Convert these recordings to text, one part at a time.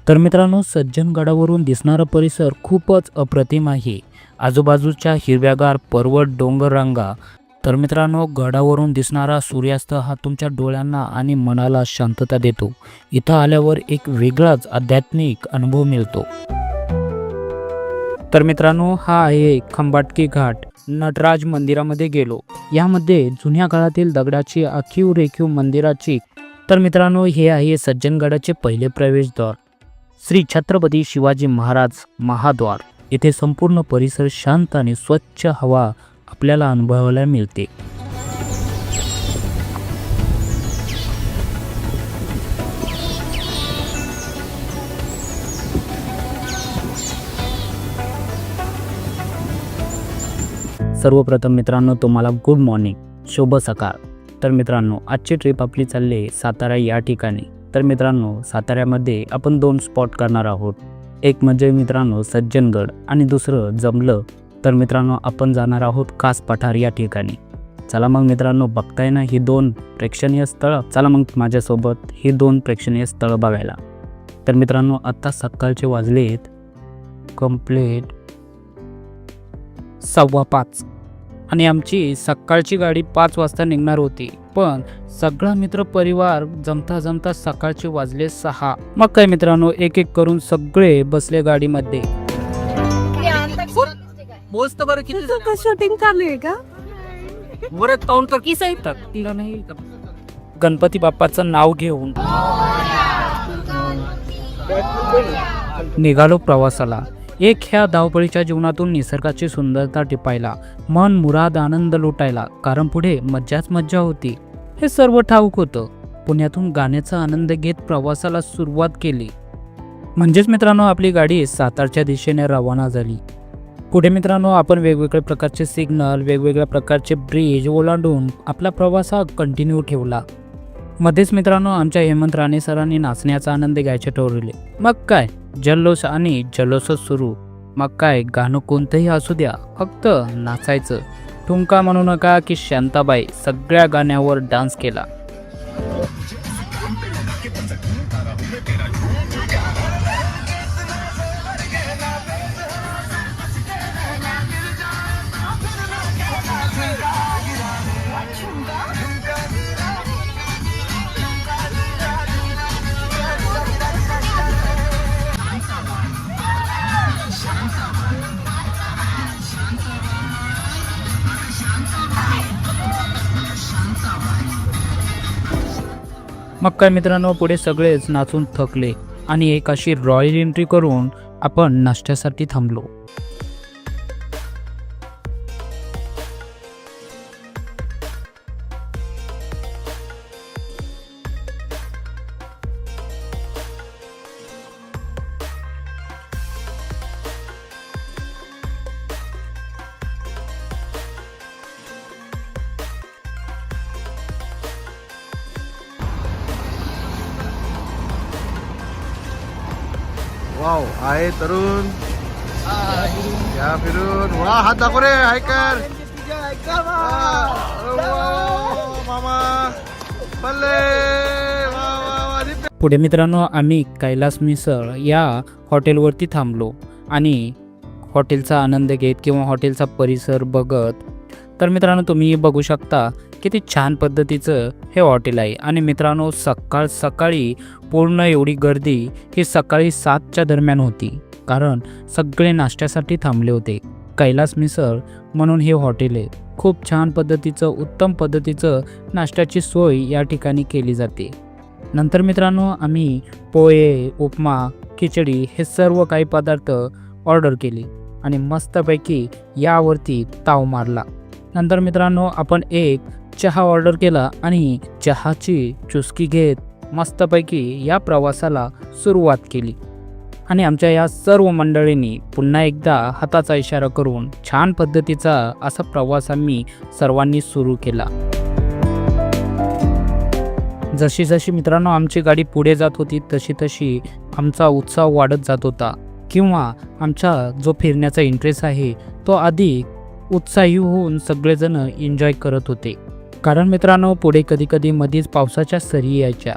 तर मित्रांनो, सज्जनगडावरून दिसणारा परिसर खूपच अप्रतिम आहे. आजूबाजूच्या हिरव्यागार पर्वत, डोंगररांगा. तर मित्रांनो, गडावरून दिसणारा सूर्यास्त हा तुमच्या डोळ्यांना आणि मनाला शांतता देतो. इथं आल्यावर एक वेगळाच आध्यात्मिक अनुभव मिळतो. तर मित्रांनो, हा आहे खंबाटकी घाट. नटराज मंदिरामध्ये गेलो. यामध्ये जुन्या काळातील दगडाची आखीव रेखीव मंदिराची. तर मित्रांनो, हे आहे सज्जनगडाचे पहिले प्रवेशद्वार, श्री छत्रपती शिवाजी महाराज महाद्वार. येथे संपूर्ण परिसर शांत आणि स्वच्छ हवा आपल्याला अनुभवायला मिळते. सर्वप्रथम मित्रांनो, तुम्हाला गुड मॉर्निंग, शुभ सकाळ. तर मित्रांनो, आजची ट्रिप आपली चालली आहे सातारा या ठिकाणी. तर मित्रांनो, साताऱ्यामध्ये आपण 2 स्पॉट करणार आहोत. एक म्हणजे मित्रांनो सज्जनगड आणि दुसरं जमलं तर मित्रांनो आपण जाणार आहोत कास पठार या ठिकाणी. चला मग मित्रांनो, बघताय ना ही 2 प्रेक्षणीय स्थळं. चला मग माझ्यासोबत ही 2 प्रेक्षणीय स्थळं बघायला. तर मित्रांनो, आत्ता सकाळचे वाजलेत कंप्लीट 5:15 आणि आमची सकाळची गाडी 5 वाजता निघणार होती. पण सगळा मित्र परिवार जमता जमता सकाळचे वाजले 6. मग काय मित्रांनो, एक एक करून सगळे बसले गाडीमध्ये. मोस्ट बरं किती शूटिंग चालू आहे का? बरं काउंटर किस आहे तिला नाही, गणपती बाप्पाचं नाव घेऊन निघालो प्रवासाला. एक ह्या धावपळीच्या जीवनातून निसर्गाची सुंदरता टिपायला, मन मुराद आनंद लुटायला. कारण पुढे मज्जाच मज्जा होती, हे सर्व ठाऊक होतं. पुण्यातून गाण्याचा आनंद घेत प्रवासाला सुरुवात केली. म्हणजेच मित्रांनो, आपली गाडी सातारच्या दिशेने रवाना झाली. पुढे मित्रांनो, आपण वेगवेगळ्या प्रकारचे सिग्नल, वेगवेगळ्या प्रकारचे ब्रिज ओलांडून आपला प्रवास हा कंटिन्यू ठेवला. मध्येच मित्रांनो, आमच्या हेमंत राणे सरांनी नाचण्याचा आनंद घ्यायचे ठरवले. मग काय जल्लोष आणि जल्लोषच सुरू. मग काय, गाणं कोणतंही असू द्या, फक्त नाचायचं. ठुमका म्हणू नका की शांताबाई सगळ्या गाण्यावर डान्स केला. मग काय मित्रांनो, पुढे सगळेच नाचून थकले आणि एक अशी रॉयल एंट्री करून आपण नाश्त्यासाठी थांबलो. वाव आहे तरुण, या फिरून वा हात दाखव रे, हाय कर. मामा पल्ले. पुढे मित्रांनो, आम्ही कैलास मिसळ या हॉटेलवरती थांबलो आणि हॉटेलचा आनंद घेत किंवा हॉटेलचा परिसर बघत. तर मित्रांनो, तुम्ही बघू शकता किती छान पद्धतीचं हे हॉटेल आहे. आणि मित्रांनो, सकाळी पूर्ण एवढी गर्दी ही सकाळी 7च्या दरम्यान होती, कारण सगळे नाश्त्यासाठी थांबले होते. कैलास मिसळ म्हणून हे हॉटेल आहे. खूप छान पद्धतीचं, उत्तम पद्धतीचं नाश्त्याची सोय या ठिकाणी केली जाते. नंतर मित्रांनो, आम्ही पोहे, उपमा, खिचडी हे सर्व काही पदार्थ ऑर्डर केले आणि मस्तपैकी यावरती ताव मारला. नंतर मित्रांनो, आपण एक चहा ऑर्डर केला आणि चहाची चुस्की घेत मस्तपैकी या प्रवासाला सुरुवात केली. आणि आमच्या या सर्व मंडळींनी पुन्हा एकदा हाताचा इशारा करून छान पद्धतीचा असा प्रवास आम्ही सर्वांनी सुरू केला. जशी जशी मित्रांनो आमची गाडी पुढे जात होती, तशी तशी आमचा उत्साह वाढत जात होता, किंवा आमचा जो फिरण्याचा इंटरेस्ट आहे तो अधिक उत्साही होऊन सगळेजण एन्जॉय करत होते. कारण मित्रांनो, पुढे कधी कधी मधीच पावसाच्या सरी यायच्या.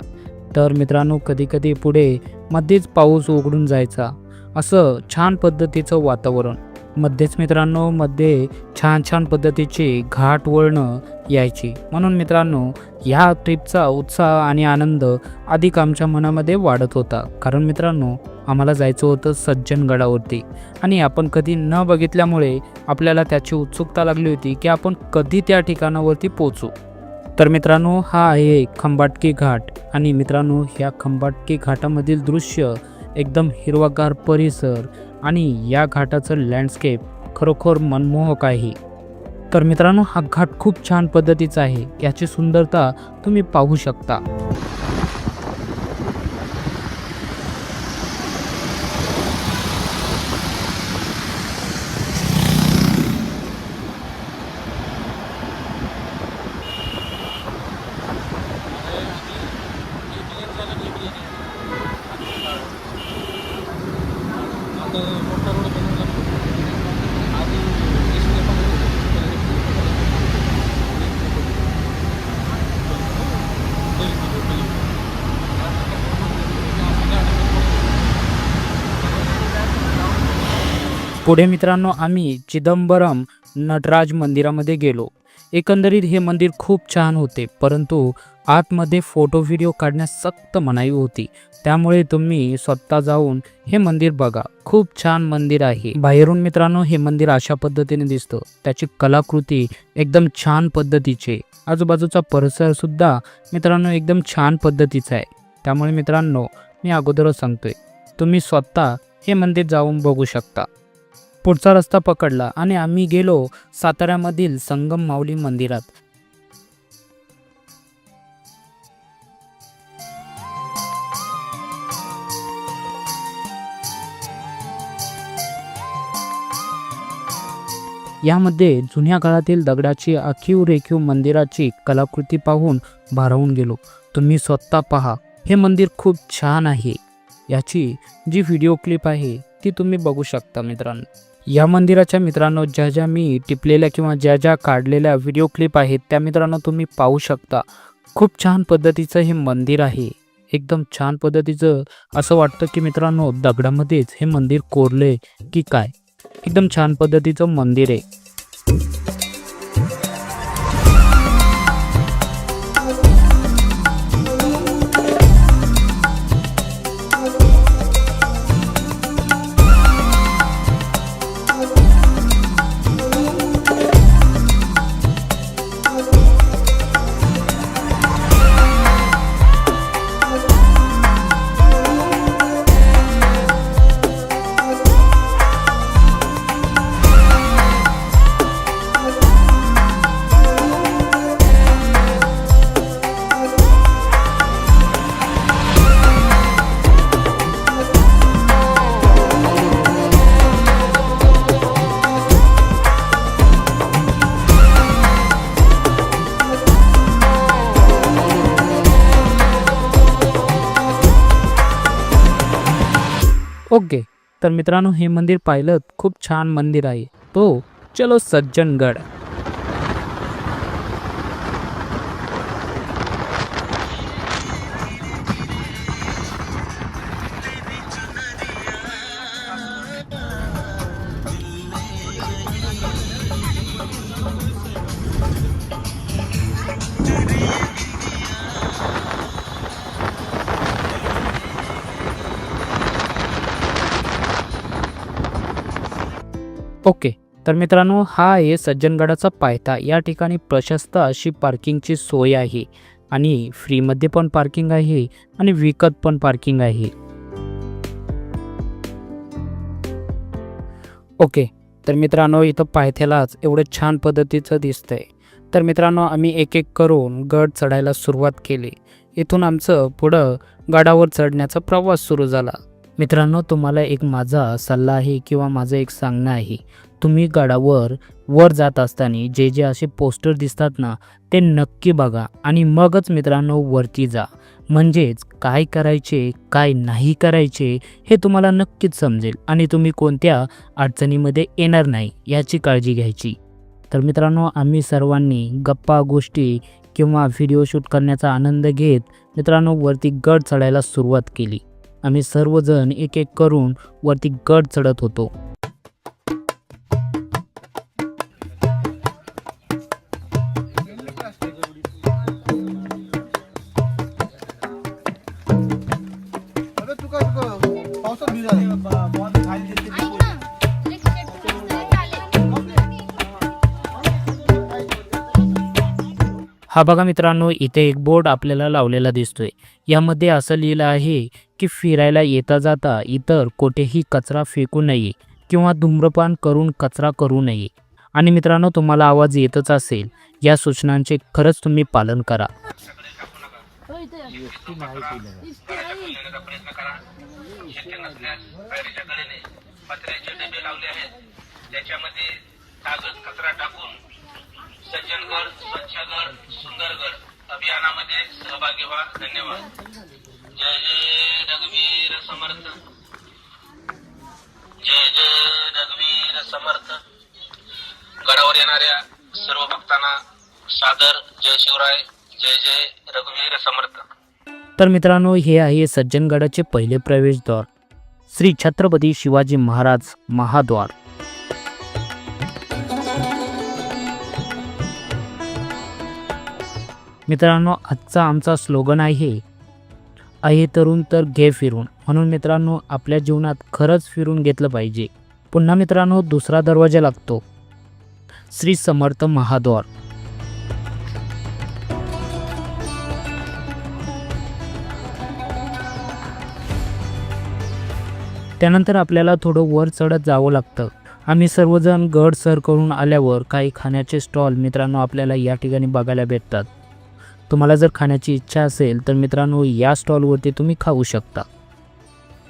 तर मित्रांनो, कधी कधी पुढे मध्येच पाऊस उघडून जायचा. असं छान पद्धतीचं वातावरण. मध्येच मित्रांनो मध्ये छान छान पद्धतीची घाट वळणं यायची. म्हणून मित्रांनो ह्या ट्रिपचा उत्साह आणि आनंद अधिक आमच्या मनामध्ये वाढत होता. कारण मित्रांनो आम्हाला जायचं होतं सज्जनगडावरती आणि आपण कधी न बघितल्यामुळे आपल्याला त्याची उत्सुकता लागली होती की आपण कधी त्या ठिकाणावरती पोचू. तर मित्रांनो हा आहे खंबाटकी घाट आणि मित्रांनो ह्या खंबाटकी घाटामधील दृश्य एकदम हिरवागार परिसर आणि या घाटाचं लँडस्केप खरोखर मनमोहक आहे. तर मित्रांनो हा घाट खूप छान पद्धतीचा आहे. याची सुंदरता तुम्ही पाहू शकता. पुढे मित्रांनो आम्ही चिदंबरम नटराज मंदिरामध्ये गेलो. एकंदरीत हे मंदिर खूप छान होते, परंतु आतमध्ये फोटो व्हिडिओ काढण्यास सक्त मनाई होती. त्यामुळे तुम्ही स्वतः जाऊन हे मंदिर बघा. खूप छान मंदिर आहे. बाहेरून मित्रांनो हे मंदिर अशा पद्धतीने दिसतं. त्याची कलाकृती एकदम छान पद्धतीची. आजूबाजूचा परिसर सुद्धा मित्रांनो एकदम छान पद्धतीचा आहे. त्यामुळे मित्रांनो मी अगोदरच सांगतोय तुम्ही स्वतः हे मंदिर जाऊन बघू शकता. पुढचा रस्ता पकडला आणि आम्ही गेलो साताऱ्यामधील संगम माऊली मंदिरात. यामध्ये जुन्या काळातील दगडाची आखीव रेखीव मंदिराची कलाकृती पाहून भारावून गेलो. तुम्ही स्वतः पहा, हे मंदिर खूप छान आहे. याची जी व्हिडिओ क्लिप आहे ती तुम्ही बघू शकता मित्रांनो. या मंदिराच्या मित्रांनो ज्या मी टिपलेल्या किंवा ज्या काढलेल्या व्हिडिओ क्लिप आहेत त्या मित्रांनो तुम्ही पाहू शकता. खूप छान पद्धतीचं हे मंदिर आहे. एकदम छान पद्धतीचं असं वाटतं की मित्रांनो दगडामध्येच हे मंदिर कोरले की काय. एकदम छान पद्धतीचं मंदिर आहे. ओके, तर मित्रांनो हे मंदिर पाहिलं खूप छान मंदिर आहे. तो चलो सज्जनगड. ओके, तर मित्रांनो हा आहे सज्जनगडाचा पायथा. या ठिकाणी प्रशस्त अशी पार्किंगची सोय आहे आणि फ्रीमध्ये पण पार्किंग आहे आणि विकत पण पार्किंग आहे. ओके, तर मित्रांनो इथं पायथ्यालाच एवढं छान पद्धतीचं दिसतंय. तर मित्रांनो आम्ही एक एक करून गड चढायला सुरुवात केली. इथून आमचं पुढं गडावर चढण्याचा प्रवास सुरू झाला. मित्रांनो तुम्हाला एक माझा सल्ला आहे किंवा माझं एक सांगणं आहे. तुम्ही गडावर वर जात असताना जे असे पोस्टर दिसतात ना ते नक्की बघा आणि मगच मित्रांनो वरती जा. म्हणजेच काय करायचे काय नाही करायचे हे तुम्हाला नक्कीच समजेल आणि तुम्ही कोणत्या अडचणीमध्ये येणार नाही याची काळजी घ्यायची. तर मित्रांनो आम्ही सर्वांनी गप्पा गोष्टी किंवा व्हिडिओ शूट करण्याचा आनंद घेत मित्रांनो वरती गड चढायला सुरुवात केली. आम्ही सर्वजण एक एक करून वरती गड चढत होतो. हा बघा मित्रांनो, इथे एक बोर्ड आपल्याला लावलेला दिसतोय. यामध्ये असं लिहिलं आहे की फिरायला येता जाता इतर कोठेही कचरा फेकू नये किंवा धूम्रपान करून कचरा करू नये. आणि मित्रांनो, तुम्हाला आवाज येतच असेल, या सूचनांचे खरंच तुम्ही पालन करा. त्याच्यामध्ये कागद कचरा टाकून सज्जनगड स्वच्छगड सुंदरगड अभियानामध्ये सहभागी व्हा. धन्यवाद. जय जय रघुवीर समर्थ. जय जय रघुवीर समर्थ. गडावर येणाऱ्या सर्व भक्तांना सादर जय शिवराय. जय जय रघुवीर समर्थ. तर मित्रांनो, हे आहे सज्जनगडाचे पहिले प्रवेशद्वार, श्री छत्रपती शिवाजी महाराज महाद्वार. मित्रांनो, आजचा आमचा स्लोगन आहे तरुण तर घे फिरून. म्हणून मित्रांनो, आपल्या जीवनात खरंच फिरून घेतलं पाहिजे. पुन्हा मित्रांनो, दुसरा दरवाजा लागतो, श्री समर्थ महाद्वार. त्यानंतर आपल्याला थोडं वर चढत जावं लागतं. आम्ही सर्वजण गड सर करून आल्यावर काही खाण्याचे स्टॉल मित्रांनो आपल्याला या ठिकाणी बघायला भेटतात. तुम्हाला जर खाण्याची इच्छा असेल तर मित्रांनो या स्टॉलवरती तुम्ही खाऊ शकता.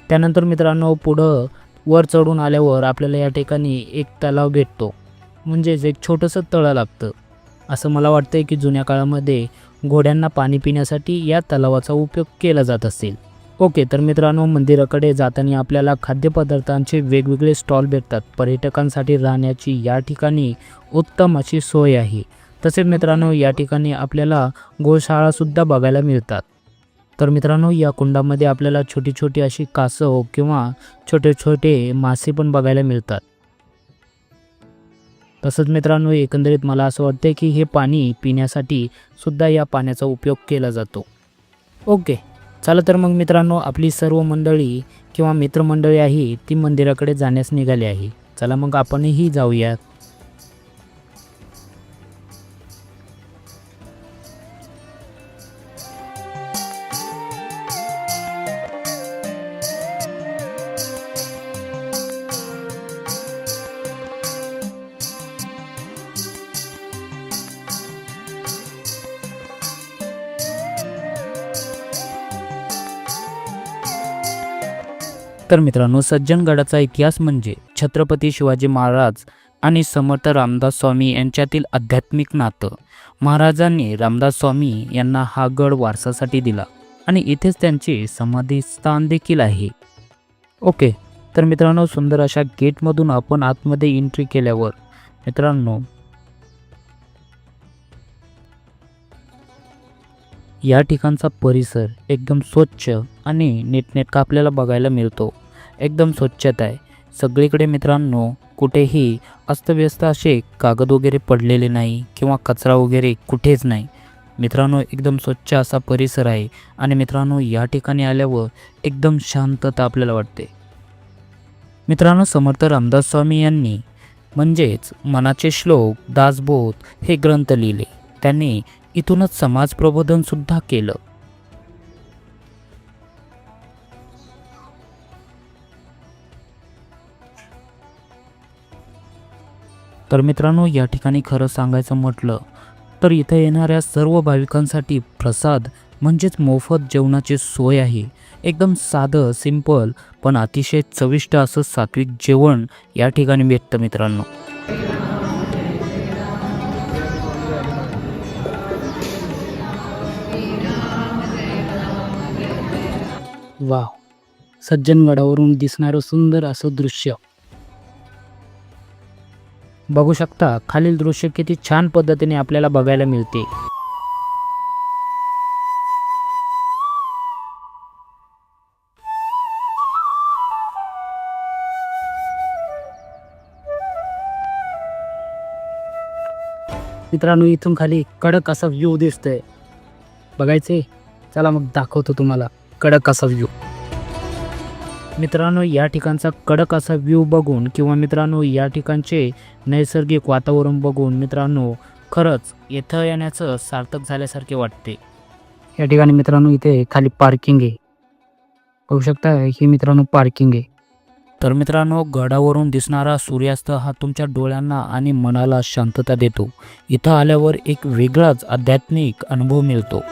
त्यानंतर मित्रांनो पुढं वर चढून आल्यावर आपल्याला या ठिकाणी एक तलाव भेटतो, म्हणजेच एक छोटंसं तळं लागतं. असं मला वाटतं की जुन्या काळामध्ये घोड्यांना पाणी पिण्यासाठी या तलावाचा उपयोग केला जात असेल. ओके, तर मित्रांनो मंदिराकडे जाताना आपल्याला खाद्यपदार्थांचे वेगवेगळे स्टॉल भेटतात. पर्यटकांसाठी राहण्याची या ठिकाणी उत्तम अशी सोय आहे. तसेच मित्रांनो या ठिकाणी आपल्याला गोशाळासुद्धा बघायला मिळतात. तर मित्रांनो या कुंडामध्ये आपल्याला छोटी छोटी अशी कासव किंवा छोटे छोटे मासे पण बघायला मिळतात. तसंच मित्रांनो एकंदरीत मला असं वाटतं की हे पाणी पिण्यासाठी सुद्धा या पाण्याचा उपयोग केला जातो. ओके, चला तर मग मित्रांनो आपली सर्व मंडळी किंवा मित्रमंडळी आहे ती मंदिराकडे जाण्यास निघाली आहे. चला मग आपणही जाऊयात. तर मित्रांनो सज्जनगडाचा इतिहास म्हणजे छत्रपती शिवाजी महाराज आणि समर्थ रामदास स्वामी यांच्यातील आध्यात्मिक नातं. महाराजांनी रामदास स्वामी यांना हा गड वारसासाठी दिला आणि इथेच त्यांचे समाधी स्थान देखील आहे. ओके, तर मित्रांनो सुंदर अशा गेटमधून आपण आतमध्ये एंट्री केल्यावर मित्रांनो या ठिकाणचा परिसर एकदम स्वच्छ आणि नीटनेटका आपल्याला बघायला मिळतो. एकदम स्वच्छता आहे सगळीकडे मित्रांनो. कुठेही अस्तव्यस्त असे कागद वगैरे पडलेले नाही किंवा कचरा वगैरे कुठेच नाही मित्रांनो. एकदम स्वच्छ असा परिसर आहे आणि मित्रांनो या ठिकाणी आल्यावर एकदम शांतता आपल्याला वाटते. मित्रांनो समर्थ रामदास स्वामी यांनी म्हणजेच मनाचे श्लोक, दासबोध हे ग्रंथ लिहिले. त्यांनी इथूनच समाज प्रबोधन सुद्धा केलं. तर मित्रांनो या ठिकाणी खरं सांगायचं म्हटलं तर इथे येणाऱ्या सर्व भाविकांसाठी प्रसाद म्हणजेच मोफत जेवणाची सोय आहे. एकदम साधं सिंपल पण अतिशय चविष्ट असं सात्विक जेवण या ठिकाणी भेटतं मित्रांनो. वाव, सज्जनगडावरून दिसणारं सुंदर असं दृश्य बघू शकता. खालील दृश्य किती छान पद्धतीने आपल्याला बघायला मिळते. मित्रांनो इथून खाली कडक असा व्ह्यू दिसतोय, बघायचे? चला मग दाखवतो तुम्हाला कडक असा व्ह्यू. मित्रांनो या ठिकाणचा कडक असा व्ह्यू बघून किंवा मित्रांनो या ठिकाणचे नैसर्गिक वातावरण बघून मित्रांनो खरंच इथं येण्याचं सार्थक झाल्यासारखे वाटते. या ठिकाणी मित्रांनो इथे खाली पार्किंग आहे, बघू शकता ही मित्रांनो पार्किंग आहे. तर मित्रांनो गडावरून दिसणारा सूर्यास्त हा तुमच्या डोळ्यांना आणि मनाला शांतता देतो. इथं आल्यावर एक वेगळाच आध्यात्मिक अनुभव मिळतो.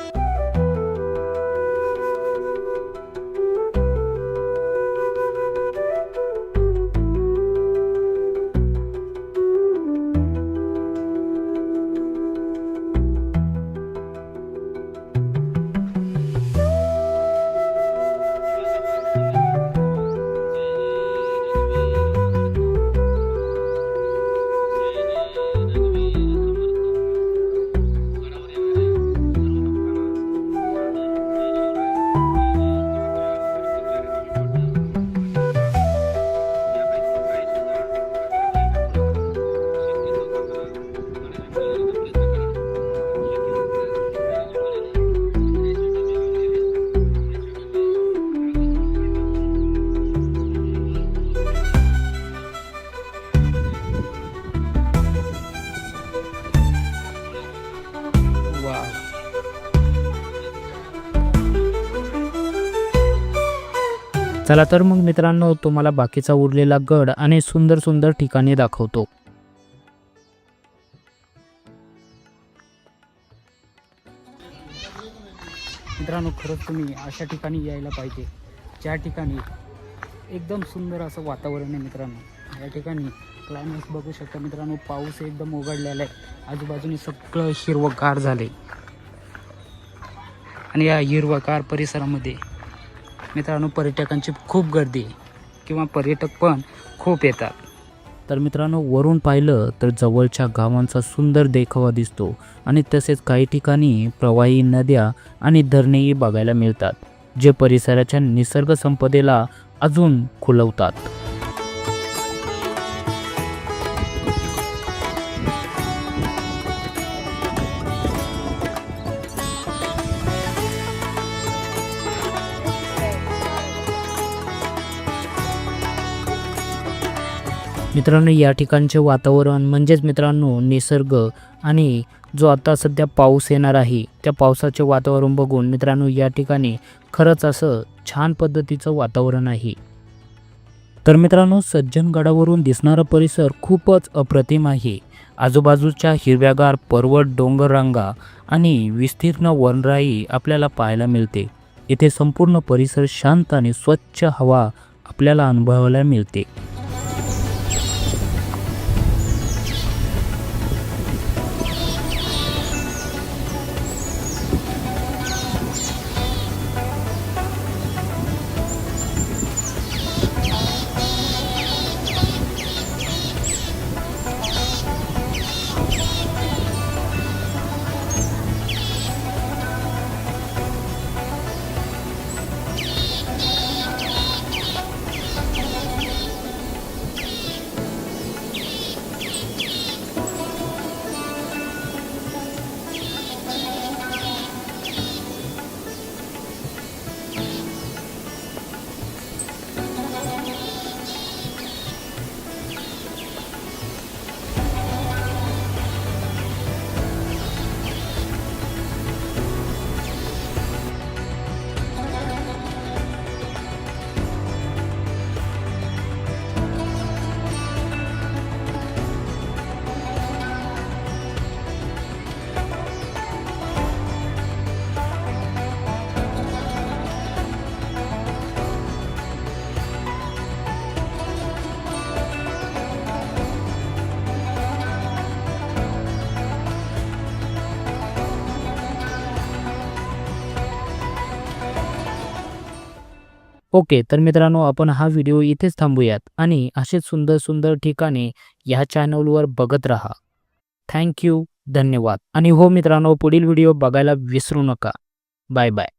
चला तर मग मित्रांनो तुम्हाला बाकीचा उरलेला गड आणि सुंदर सुंदर ठिकाणे दाखवतो. मित्रांनो खरंच तुम्ही अशा ठिकाणी यायला पाहिजे ज्या ठिकाणी एकदम सुंदर असं वातावरण आहे. मित्रांनो या ठिकाणी क्लायमेट बघू शकता मित्रांनो, पाऊस एकदम उघडलेला आहे, आजूबाजूने सगळं हिरवंगार झाले आणि या हिरवंगार परिसरामध्ये मित्रांनो पर्यटकांची खूप गर्दी किंवा पर्यटक पण खूप येतात. तर मित्रांनो वरून पाहिलं तर जवळच्या गावांचा सुंदर देखावा दिसतो आणि तसेच काही ठिकाणी प्रवाही नद्या आणि धरणेही बघायला मिळतात, जे परिसराच्या निसर्ग संपदेला अजून खुलवतात. मित्रांनो या ठिकाणचे वातावरण म्हणजेच मित्रांनो निसर्ग आणि जो आता सध्या पाऊस येणार आहे त्या पावसाचे वातावरण बघून मित्रांनो या ठिकाणी खरंच असं छान पद्धतीचं वातावरण आहे. तर मित्रांनो सज्जनगडावरून दिसणारा परिसर खूपच अप्रतिम आहे. आजूबाजूच्या हिरव्यागार पर्वत, डोंगररांगा आणि विस्तीर्ण वनराई आपल्याला पाहायला मिळते. इथे संपूर्ण परिसर शांत आणि स्वच्छ हवा आपल्याला अनुभवायला मिळते. ओके, तर मित्रांनो आपण हा व्हिडिओ इथेच थांबूयात आणि असेच सुंदर सुंदर ठिकाणे ह्या चॅनलवर बघत राहा. थँक्यू, धन्यवाद. आणि हो मित्रांनो पुढील व्हिडिओ बघायला विसरू नका. Bye bye.